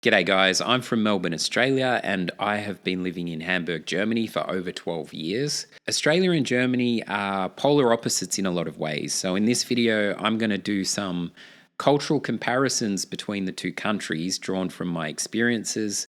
G'day guys, I'm from Melbourne, Australia, and I have been living in Hamburg, Germany for over 12 years. Australia and Germany are polar opposites in a lot of ways. So in this video, I'm going to do some cultural comparisons between the two countries drawn from my experiences.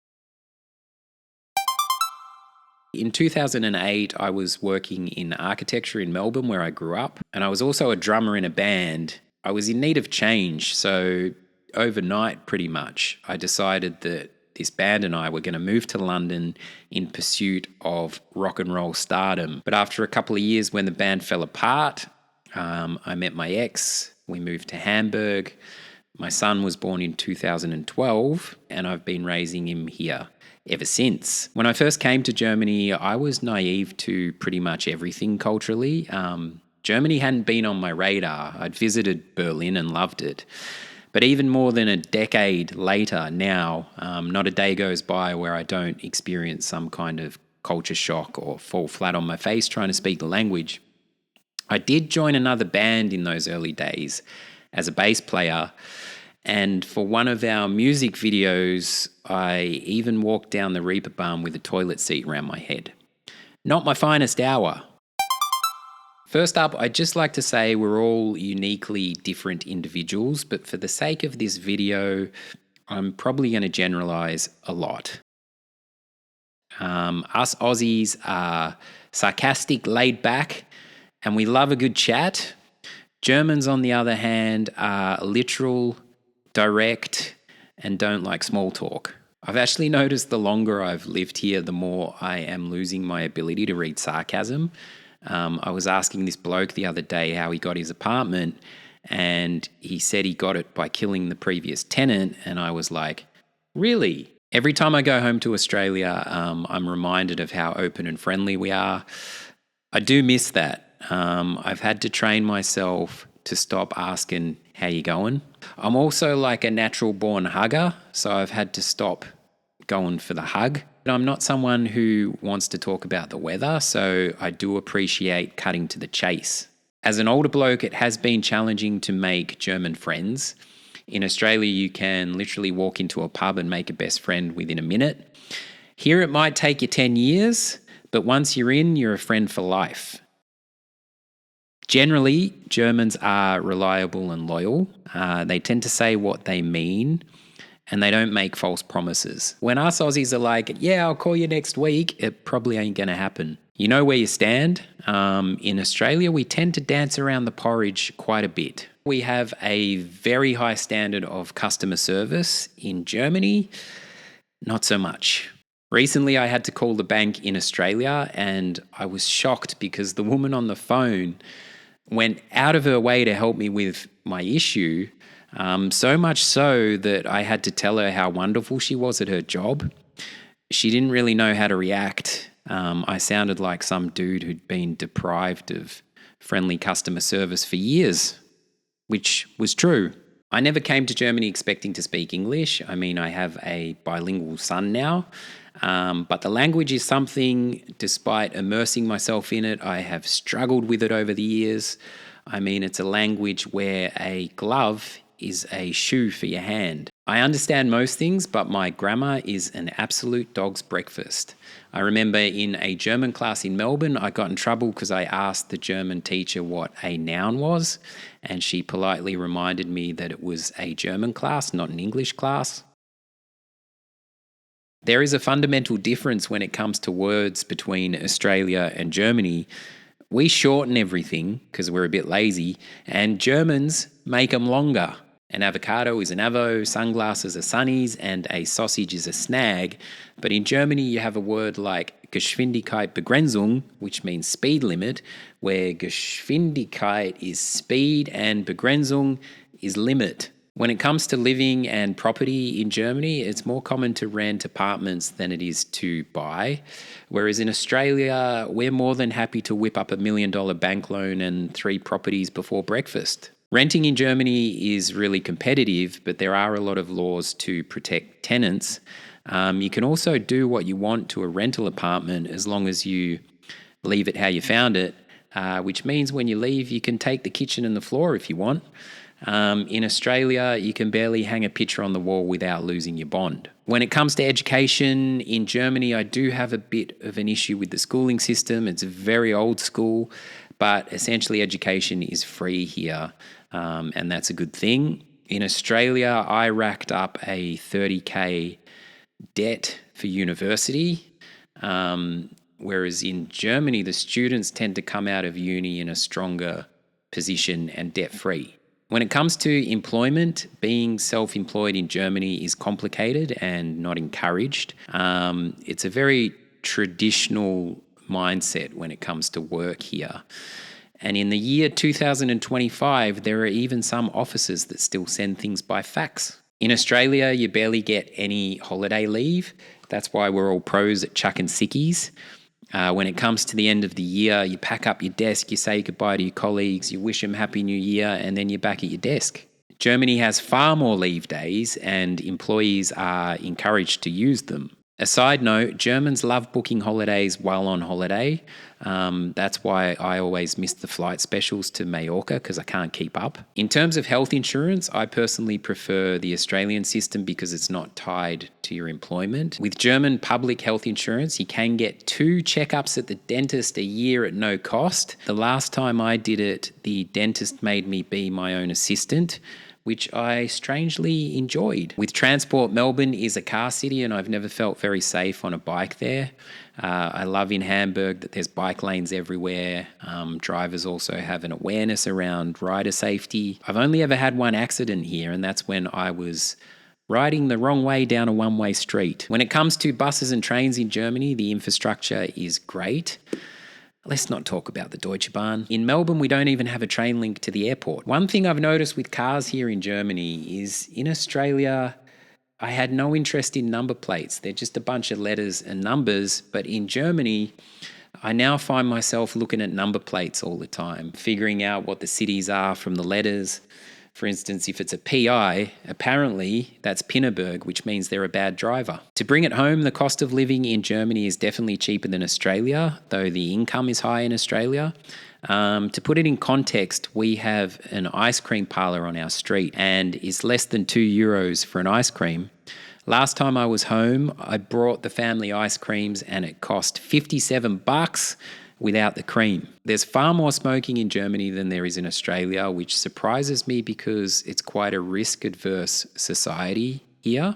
In 2008, I was working in architecture in Melbourne where I grew up, and I was also a drummer in a band. I was in need of change, so overnight pretty much, I decided that this band and I were going to move to London in pursuit of rock and roll stardom. But after a couple of years when the band fell apart, I met my ex, we moved to Hamburg. My son was born in 2012 and I've been raising him here ever since. When I first came to Germany, I was naive to pretty much everything culturally. Germany hadn't been on my radar. I'd visited Berlin and loved it. But even more than a decade later now, not a day goes by where I don't experience some kind of culture shock or fall flat on my face trying to speak the language. I did join another band in those early days as a bass player, and for one of our music videos, I even walked down the Reeperbahn with a toilet seat around my head. Not my finest hour. First up, I'd just like to say we're all uniquely different individuals, but for the sake of this video, I'm probably going to generalize a lot. Us Aussies are sarcastic, laid back, and we love a good chat. Germans, on the other hand, are literal, direct, and don't like small talk. I've actually noticed the longer I've lived here, the more I am losing my ability to read sarcasm. I was asking this bloke the other day how he got his apartment, and he said he got it by killing the previous tenant, and I was like, really? Every time I go home to Australia, I'm reminded of how open and friendly we are. I do miss that. I've had to train myself to stop asking how you going. I'm also like a natural born hugger, so I've had to stop going for the hug. I'm not someone who wants to talk about the weather, so I do appreciate cutting to the chase. As an older bloke, it has been challenging to make German friends. In Australia, you can literally walk into a pub and make a best friend within a minute. Here, it might take you 10 years, but once you're in, you're a friend for life. Generally, Germans are reliable and loyal. They tend to say what they mean, and they don't make false promises. When us Aussies are like, yeah, I'll call you next week, it probably ain't going to happen. You know where you stand. In Australia, we tend to dance around the porridge quite a bit. We have a very high standard of customer service. In Germany, not so much. Recently, I had to call the bank in Australia, and I was shocked because the woman on the phone went out of her way to help me with my issue. So much so that I had to tell her how wonderful she was at her job. She didn't really know how to react. I sounded like some dude who'd been deprived of friendly customer service for years, which was true. I never came to Germany expecting to speak English. I mean, I have a bilingual son now, but the language is something, despite immersing myself in it, I have struggled with it over the years. I mean, it's a language where a glove is a shoe for your hand. I understand most things, but my grammar is an absolute dog's breakfast. I remember in a German class in Melbourne, I got in trouble because I asked the German teacher what a noun was, and she politely reminded me that it was a German class, not an English class. There is a fundamental difference when it comes to words between Australia and Germany. We shorten everything because we're a bit lazy, and Germans make them longer. An avocado is an avo, sunglasses are sunnies, and a sausage is a snag. But in Germany, you have a word like Geschwindigkeitsbegrenzung, which means speed limit, where Geschwindigkeit is speed and Begrenzung is limit. When it comes to living and property in Germany, it's more common to rent apartments than it is to buy. Whereas in Australia, we're more than happy to whip up $1 million bank loan and 3 properties before breakfast. Renting in Germany is really competitive, but there are a lot of laws to protect tenants. You can also do what you want to a rental apartment as long as you leave it how you found it, which means when you leave, you can take the kitchen and the floor if you want. In Australia, you can barely hang a picture on the wall without losing your bond. When it comes to education in Germany, I do have a bit of an issue with the schooling system. It's very old school, but essentially education is free here, and that's a good thing. In Australia, I racked up a 30K debt for university, whereas in Germany, the students tend to come out of uni in a stronger position and debt-free. When it comes to employment, being self-employed in Germany is complicated and not encouraged. It's a very traditional mindset when it comes to work here. And in the year 2025, there are even some offices that still send things by fax. In Australia, you barely get any holiday leave. That's why we're all pros at chucking sickies. When it comes to the end of the year, you pack up your desk, you say goodbye to your colleagues, you wish them Happy New Year, and then you're back at your desk. Germany has far more leave days, and employees are encouraged to use them. A side note, Germans love booking holidays while on holiday. That's why I always miss the flight specials to Mallorca because I can't keep up. In terms of health insurance, I personally prefer the Australian system because it's not tied to your employment. With German public health insurance, you can get 2 checkups at the dentist a year at no cost. The last time I did it, the dentist made me be my own assistant, which I strangely enjoyed. With transport, Melbourne is a car city and I've never felt very safe on a bike there. I love in Hamburg that there's bike lanes everywhere. Drivers also have an awareness around rider safety. I've only ever had one accident here, and that's when I was riding the wrong way down a one-way street. When it comes to buses and trains in Germany, the infrastructure is great. Let's not talk about the Deutsche Bahn. In Melbourne, we don't even have a train link to the airport. One thing I've noticed with cars here in Germany is in Australia, I had no interest in number plates. They're just a bunch of letters and numbers. But in Germany, I now find myself looking at number plates all the time, figuring out what the cities are from the letters. For instance, if it's a PI, apparently that's Pinneberg, which means they're a bad driver. To bring it home, the cost of living in Germany is definitely cheaper than Australia, though the income is high in Australia. To put it in context, we have an ice cream parlour on our street and it's less than €2 for an ice cream. Last time I was home, I brought the family ice creams and it cost $57 without the cream. There's far more smoking in Germany than there is in Australia, which surprises me because it's quite a risk-adverse society here.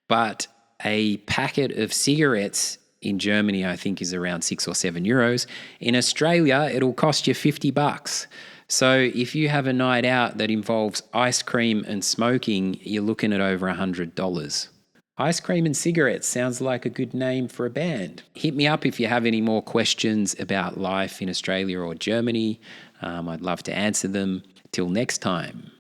But a packet of cigarettes in Germany, I think, is around €6 or €7. In Australia, it'll cost you $50. So if you have a night out that involves ice cream and smoking, you're looking at over $100. Ice Cream and Cigarettes sounds like a good name for a band. Hit me up if you have any more questions about life in Australia or Germany. I'd love to answer them. Till next time.